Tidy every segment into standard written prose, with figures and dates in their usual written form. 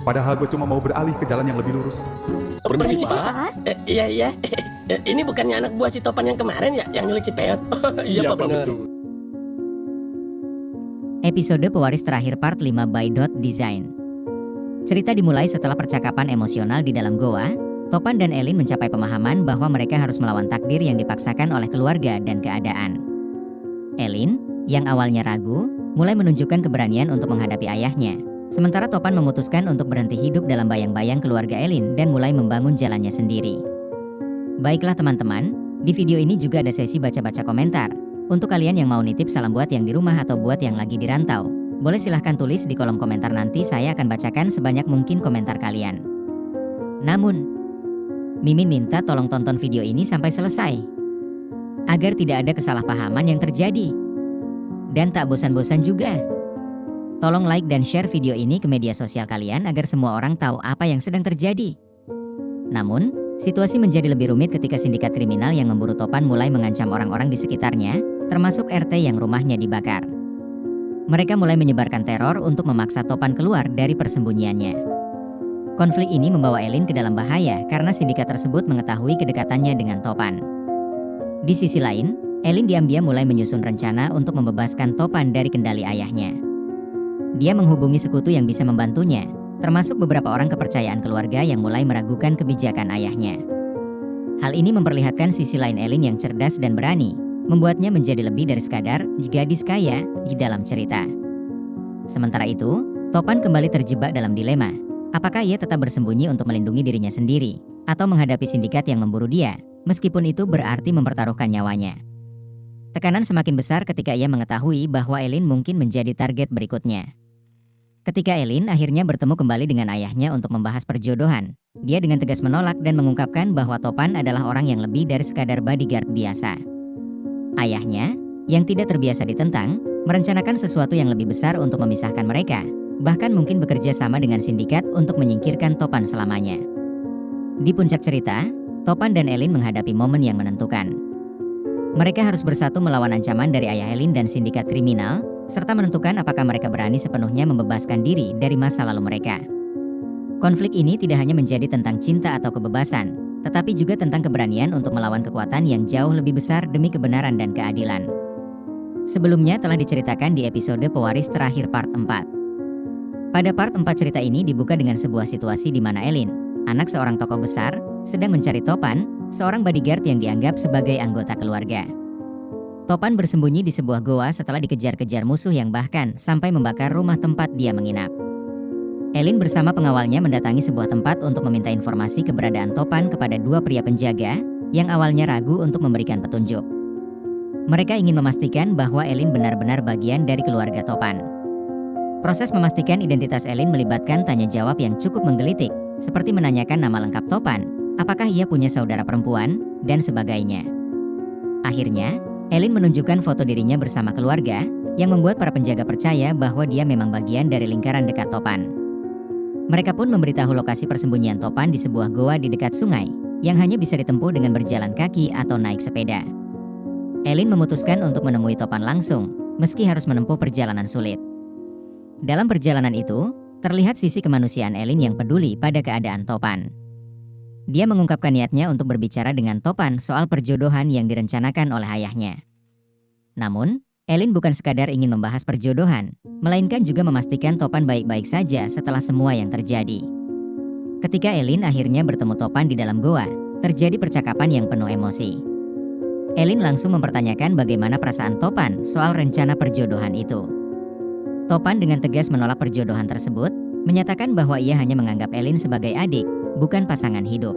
Padahal gue cuma mau beralih ke jalan yang lebih lurus. Permisi, Pak. Iya. Ini bukannya anak buah si Topan yang kemarin ya, yang nyulik si Peot? Iya, Pak, bener. betul. Episode pewaris terakhir part 5 by Dot Design. Cerita dimulai setelah percakapan emosional di dalam goa. Topan dan Elin mencapai pemahaman bahwa mereka harus melawan takdir yang dipaksakan oleh keluarga dan keadaan. Elin, yang awalnya ragu, mulai menunjukkan keberanian untuk menghadapi ayahnya. Sementara Topan memutuskan untuk berhenti hidup dalam bayang-bayang keluarga Elin dan mulai membangun jalannya sendiri. Baiklah teman-teman, di video ini juga ada sesi baca-baca komentar. Untuk kalian yang mau nitip salam buat yang di rumah atau buat yang lagi di rantau, boleh silahkan tulis di kolom komentar, nanti saya akan bacakan sebanyak mungkin komentar kalian. Namun, Mimin minta tolong tonton video ini sampai selesai, agar tidak ada kesalahpahaman yang terjadi. Dan tak bosan-bosan juga, tolong like dan share video ini ke media sosial kalian agar semua orang tahu apa yang sedang terjadi. Namun, situasi menjadi lebih rumit ketika sindikat kriminal yang memburu Topan mulai mengancam orang-orang di sekitarnya, termasuk RT yang rumahnya dibakar. Mereka mulai menyebarkan teror untuk memaksa Topan keluar dari persembunyiannya. Konflik ini membawa Elin ke dalam bahaya karena sindikat tersebut mengetahui kedekatannya dengan Topan. Di sisi lain, Elin diam-diam mulai menyusun rencana untuk membebaskan Topan dari kendali ayahnya. Dia menghubungi sekutu yang bisa membantunya, termasuk beberapa orang kepercayaan keluarga yang mulai meragukan kebijakan ayahnya. Hal ini memperlihatkan sisi lain Elin yang cerdas dan berani, membuatnya menjadi lebih dari sekadar gadis kaya di dalam cerita. Sementara itu, Topan kembali terjebak dalam dilema. Apakah ia tetap bersembunyi untuk melindungi dirinya sendiri, atau menghadapi sindikat yang memburu dia, meskipun itu berarti mempertaruhkan nyawanya? Tekanan semakin besar ketika ia mengetahui bahwa Elin mungkin menjadi target berikutnya. Ketika Elin akhirnya bertemu kembali dengan ayahnya untuk membahas perjodohan, dia dengan tegas menolak dan mengungkapkan bahwa Topan adalah orang yang lebih dari sekadar bodyguard biasa. Ayahnya, yang tidak terbiasa ditentang, merencanakan sesuatu yang lebih besar untuk memisahkan mereka, bahkan mungkin bekerja sama dengan sindikat untuk menyingkirkan Topan selamanya. Di puncak cerita, Topan dan Elin menghadapi momen yang menentukan. Mereka harus bersatu melawan ancaman dari ayah Elin dan sindikat kriminal, serta menentukan apakah mereka berani sepenuhnya membebaskan diri dari masa lalu mereka. Konflik ini tidak hanya menjadi tentang cinta atau kebebasan, tetapi juga tentang keberanian untuk melawan kekuatan yang jauh lebih besar demi kebenaran dan keadilan. Sebelumnya telah diceritakan di episode pewaris terakhir part 4. Pada part 4 cerita ini dibuka dengan sebuah situasi di mana Elin, anak seorang tokoh besar, sedang mencari Topan, seorang bodyguard yang dianggap sebagai anggota keluarga. Topan bersembunyi di sebuah goa setelah dikejar-kejar musuh yang bahkan sampai membakar rumah tempat dia menginap. Elin bersama pengawalnya mendatangi sebuah tempat untuk meminta informasi keberadaan Topan kepada dua pria penjaga yang awalnya ragu untuk memberikan petunjuk. Mereka ingin memastikan bahwa Elin benar-benar bagian dari keluarga Topan. Proses memastikan identitas Elin melibatkan tanya jawab yang cukup menggelitik, seperti menanyakan nama lengkap Topan, apakah ia punya saudara perempuan, dan sebagainya. Akhirnya, Elin menunjukkan foto dirinya bersama keluarga, yang membuat para penjaga percaya bahwa dia memang bagian dari lingkaran dekat Topan. Mereka pun memberitahu lokasi persembunyian Topan di sebuah goa di dekat sungai, yang hanya bisa ditempuh dengan berjalan kaki atau naik sepeda. Elin memutuskan untuk menemui Topan langsung, meski harus menempuh perjalanan sulit. Dalam perjalanan itu, terlihat sisi kemanusiaan Elin yang peduli pada keadaan Topan. Dia mengungkapkan niatnya untuk berbicara dengan Topan soal perjodohan yang direncanakan oleh ayahnya. Namun, Elin bukan sekadar ingin membahas perjodohan, melainkan juga memastikan Topan baik-baik saja setelah semua yang terjadi. Ketika Elin akhirnya bertemu Topan di dalam goa, terjadi percakapan yang penuh emosi. Elin langsung mempertanyakan bagaimana perasaan Topan soal rencana perjodohan itu. Topan dengan tegas menolak perjodohan tersebut, menyatakan bahwa ia hanya menganggap Elin sebagai adik, bukan pasangan hidup.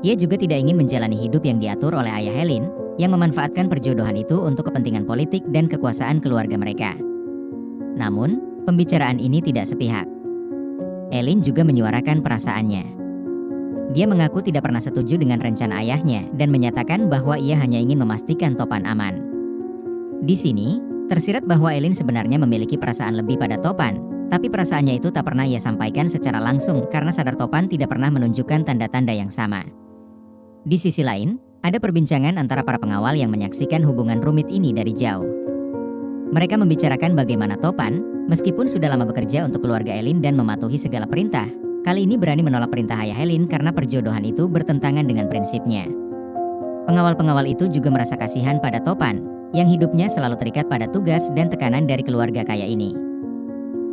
Ia juga tidak ingin menjalani hidup yang diatur oleh ayah Elin, yang memanfaatkan perjodohan itu untuk kepentingan politik dan kekuasaan keluarga mereka. Namun, pembicaraan ini tidak sepihak. Elin juga menyuarakan perasaannya. Dia mengaku tidak pernah setuju dengan rencana ayahnya dan menyatakan bahwa ia hanya ingin memastikan Topan aman. Di sini, tersirat bahwa Elin sebenarnya memiliki perasaan lebih pada Topan, tapi perasaannya itu tak pernah ia sampaikan secara langsung karena sadar Topan tidak pernah menunjukkan tanda-tanda yang sama. Di sisi lain, ada perbincangan antara para pengawal yang menyaksikan hubungan rumit ini dari jauh. Mereka membicarakan bagaimana Topan, Meskipun sudah lama bekerja untuk keluarga Elin dan mematuhi segala perintah, kali ini berani menolak perintah ayah Elin karena perjodohan itu bertentangan dengan prinsipnya. Pengawal-pengawal itu juga merasa kasihan pada Topan, yang hidupnya selalu terikat pada tugas dan tekanan dari keluarga kaya ini.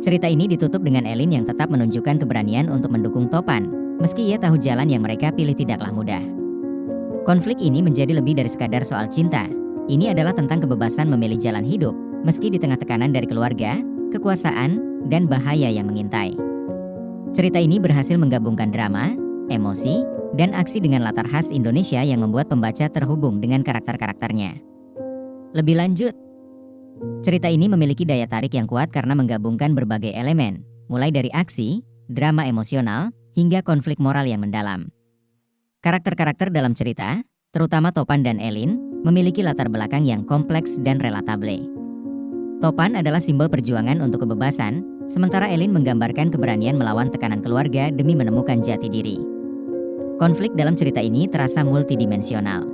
Cerita ini ditutup dengan Elin yang tetap menunjukkan keberanian untuk mendukung Topan, meski ia tahu jalan yang mereka pilih tidaklah mudah. Konflik ini menjadi lebih dari sekadar soal cinta. Ini adalah tentang kebebasan memilih jalan hidup, meski di tengah tekanan dari keluarga, kekuasaan, dan bahaya yang mengintai. Cerita ini berhasil menggabungkan drama, emosi, dan aksi dengan latar khas Indonesia yang membuat pembaca terhubung dengan karakter-karakternya. Lebih lanjut, cerita ini memiliki daya tarik yang kuat karena menggabungkan berbagai elemen, mulai dari aksi, drama emosional, hingga konflik moral yang mendalam. Karakter-karakter dalam cerita, terutama Topan dan Elin, memiliki latar belakang yang kompleks dan relatable. Topan adalah simbol perjuangan untuk kebebasan, sementara Elin menggambarkan keberanian melawan tekanan keluarga demi menemukan jati diri. Konflik dalam cerita ini terasa multidimensional.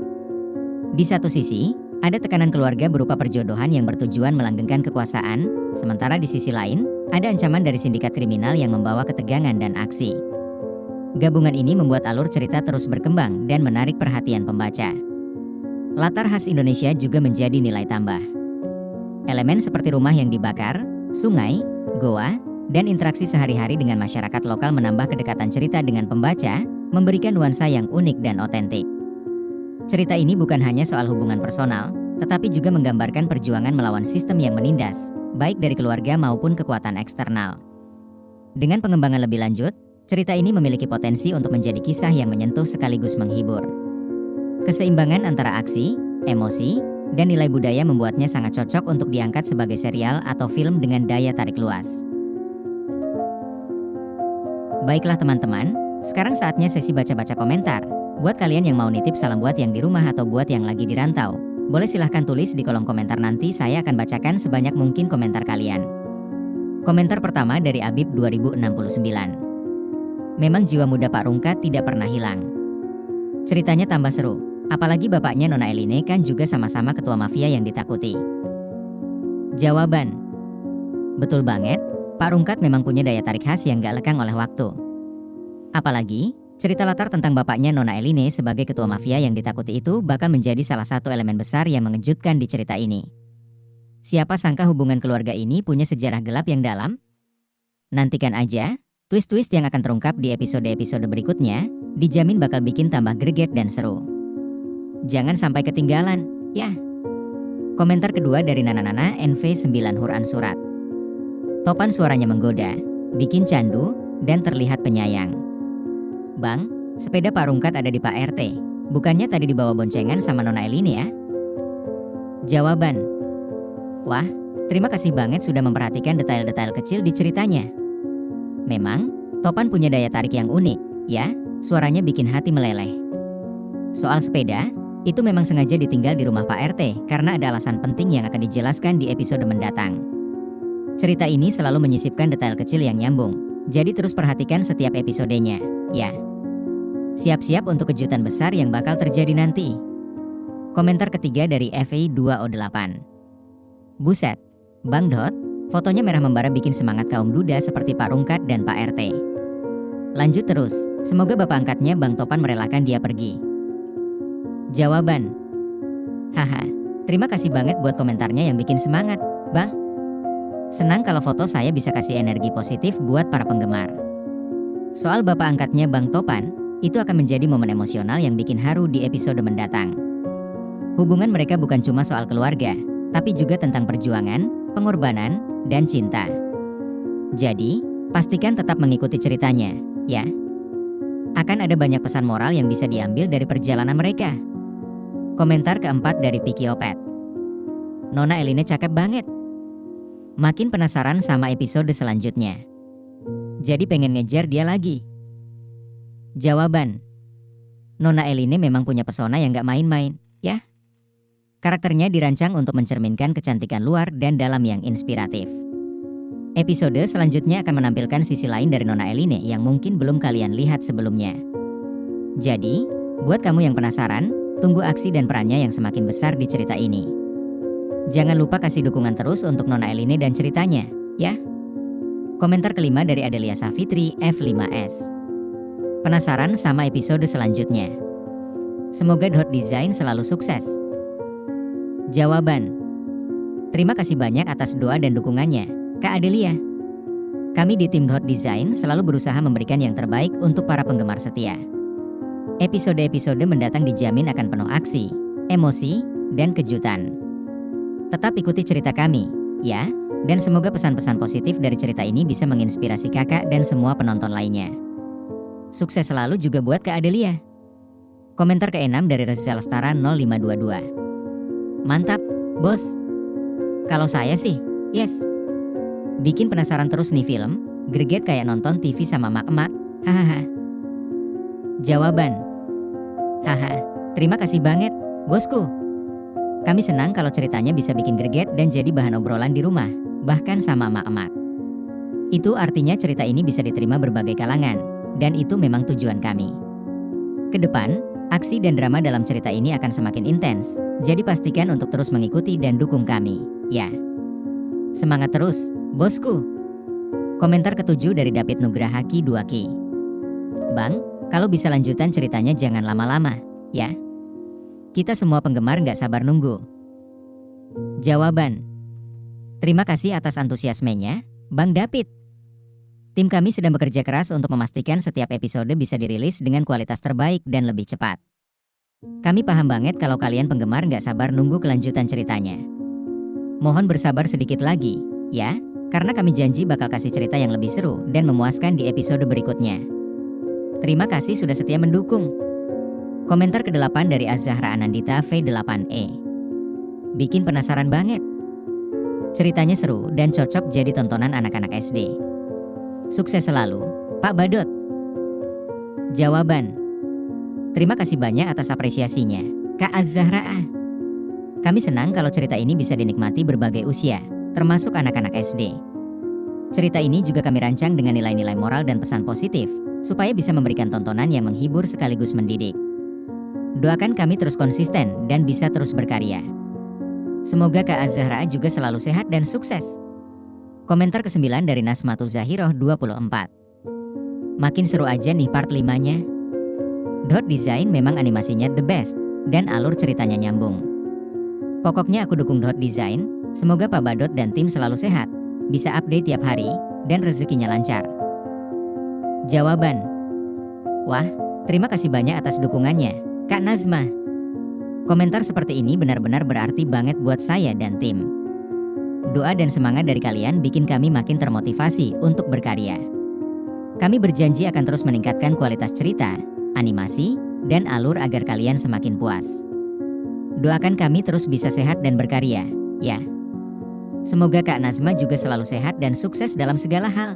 Di satu sisi, ada tekanan keluarga berupa perjodohan yang bertujuan melanggengkan kekuasaan, sementara di sisi lain, ada ancaman dari sindikat kriminal yang membawa ketegangan dan aksi. Gabungan ini membuat alur cerita terus berkembang dan menarik perhatian pembaca. Latar khas Indonesia juga menjadi nilai tambah. Elemen seperti rumah yang dibakar, sungai, goa, dan interaksi sehari-hari dengan masyarakat lokal menambah kedekatan cerita dengan pembaca, memberikan nuansa yang unik dan otentik. Cerita ini bukan hanya soal hubungan personal, tetapi juga menggambarkan perjuangan melawan sistem yang menindas, baik dari keluarga maupun kekuatan eksternal. Dengan pengembangan lebih lanjut, cerita ini memiliki potensi untuk menjadi kisah yang menyentuh sekaligus menghibur. Keseimbangan antara aksi, emosi, dan nilai budaya membuatnya sangat cocok untuk diangkat sebagai serial atau film dengan daya tarik luas. Baiklah teman-teman, sekarang saatnya sesi baca-baca komentar. Buat kalian yang mau nitip salam buat yang di rumah atau buat yang lagi di rantau, boleh silahkan tulis di kolom komentar, nanti saya akan bacakan sebanyak mungkin komentar kalian. Komentar pertama dari Abib 2069. Memang jiwa muda Pak Rungkat tidak pernah hilang. Ceritanya tambah seru. Apalagi bapaknya Nona Eline kan juga sama-sama ketua mafia yang ditakuti. Jawaban. Betul banget, Pak Rungkat memang punya daya tarik khas yang gak lekang oleh waktu. Apalagi, cerita latar tentang bapaknya Nona Eline sebagai ketua mafia yang ditakuti itu bakal menjadi salah satu elemen besar yang mengejutkan di cerita ini. Siapa sangka hubungan keluarga ini punya sejarah gelap yang dalam? Nantikan aja, twist-twist yang akan terungkap di episode-episode berikutnya, dijamin bakal bikin tambah greget dan seru. Jangan sampai ketinggalan, ya. Komentar kedua dari Nana NV9 Huran Surat. Topan suaranya menggoda, bikin candu, dan terlihat penyayang. Bang, sepeda Pak Rungkat ada di Pak RT. Bukannya tadi dibawa boncengan sama Nona Eline ya? Jawaban. Wah, terima kasih banget sudah memperhatikan detail-detail kecil di ceritanya. Memang, Topan punya daya tarik yang unik, ya, suaranya bikin hati meleleh. Soal sepeda, itu memang sengaja ditinggal di rumah Pak RT karena ada alasan penting yang akan dijelaskan di episode mendatang. Cerita ini selalu menyisipkan detail kecil yang nyambung, jadi terus perhatikan setiap episodenya, ya. Siap-siap untuk kejutan besar yang bakal terjadi nanti. Komentar ketiga dari FA2O8. Buset, Bang Dot, fotonya merah membara bikin semangat kaum duda seperti Pak Rungkat dan Pak RT. Lanjut terus, semoga bapak angkatnya Bang Topan merelakan dia pergi. Jawaban. Haha, terima kasih banget buat komentarnya yang bikin semangat, Bang. Senang kalau foto saya bisa kasih energi positif buat para penggemar. Soal bapak angkatnya Bang Topan, itu akan menjadi momen emosional yang bikin haru di episode mendatang. Hubungan mereka bukan cuma soal keluarga, tapi juga tentang perjuangan, pengorbanan, dan cinta. Jadi, pastikan tetap mengikuti ceritanya, ya. Akan ada banyak pesan moral yang bisa diambil dari perjalanan mereka. Komentar keempat dari Piki Opet. Nona Eline cakep banget. Makin penasaran sama episode selanjutnya. Jadi pengen ngejar dia lagi. Jawaban. Nona Eline memang punya pesona yang gak main-main, ya. Karakternya dirancang untuk mencerminkan kecantikan luar dan dalam yang inspiratif. Episode selanjutnya akan menampilkan sisi lain dari Nona Eline yang mungkin belum kalian lihat sebelumnya. Jadi, buat kamu yang penasaran, tunggu aksi dan perannya yang semakin besar di cerita ini. Jangan lupa kasih dukungan terus untuk Nona Eline dan ceritanya, ya. Komentar kelima dari Adelia Safitri F5S. Penasaran sama episode selanjutnya? Semoga Dot Design selalu sukses. Jawaban. Terima kasih banyak atas doa dan dukungannya, Kak Adelia. Kami di tim Dot Design selalu berusaha memberikan yang terbaik untuk para penggemar setia. Episode-episode mendatang dijamin akan penuh aksi, emosi, dan kejutan. Tetap ikuti cerita kami, ya, dan semoga pesan-pesan positif dari cerita ini bisa menginspirasi kakak dan semua penonton lainnya. Sukses selalu juga buat Kak Adelia. Komentar ke-6 dari Reza Lestara 0522. Mantap, bos. Kalau saya sih, yes. Bikin penasaran terus nih film, greget kayak nonton TV sama mak-emak, hahaha. Jawaban. Haha, terima kasih banget, bosku. Kami senang kalau ceritanya bisa bikin greget dan jadi bahan obrolan di rumah, bahkan sama mak-emak. Itu artinya cerita ini bisa diterima berbagai kalangan, dan itu memang tujuan kami. Kedepan, aksi dan drama dalam cerita ini akan semakin intens, jadi pastikan untuk terus mengikuti dan dukung kami, ya. Semangat terus, bosku. Komentar ke-7 dari David Nugrahaki 2Ki. Bang, kalau bisa lanjutan ceritanya jangan lama-lama, ya. Kita semua penggemar nggak sabar nunggu. Jawaban. Terima kasih atas antusiasmenya, Bang David. Tim kami sedang bekerja keras untuk memastikan setiap episode bisa dirilis dengan kualitas terbaik dan lebih cepat. Kami paham banget kalau kalian penggemar nggak sabar nunggu kelanjutan ceritanya. Mohon bersabar sedikit lagi, ya, karena kami janji bakal kasih cerita yang lebih seru dan memuaskan di episode berikutnya. Terima kasih sudah setia mendukung. Komentar ke-8 dari Az-Zahra Anandita V8E. Bikin penasaran banget. Ceritanya seru dan cocok jadi tontonan anak-anak SD. Sukses selalu, Pak Badot. Jawaban. Terima kasih banyak atas apresiasinya, Kak Az-Zahra. Kami senang kalau cerita ini bisa dinikmati berbagai usia, termasuk anak-anak SD. Cerita ini juga kami rancang dengan nilai-nilai moral dan pesan positif, supaya bisa memberikan tontonan yang menghibur sekaligus mendidik. Doakan kami terus konsisten dan bisa terus berkarya. Semoga Kak Az-Zahra juga selalu sehat dan sukses. Komentar ke-9 dari Nasmatu Zahiroh 24. Makin seru aja nih part 5-nya. Dot Design memang animasinya the best, dan alur ceritanya nyambung. Pokoknya aku dukung Dot Design, semoga Pak Badot dan tim selalu sehat, bisa update tiap hari, dan rezekinya lancar. Jawaban. Wah, terima kasih banyak atas dukungannya, Kak Nazma. Komentar seperti ini benar-benar berarti banget buat saya dan tim. Doa dan semangat dari kalian bikin kami makin termotivasi untuk berkarya. Kami berjanji akan terus meningkatkan kualitas cerita, animasi, dan alur agar kalian semakin puas. Doakan kami terus bisa sehat dan berkarya, ya. Semoga Kak Nazma juga selalu sehat dan sukses dalam segala hal.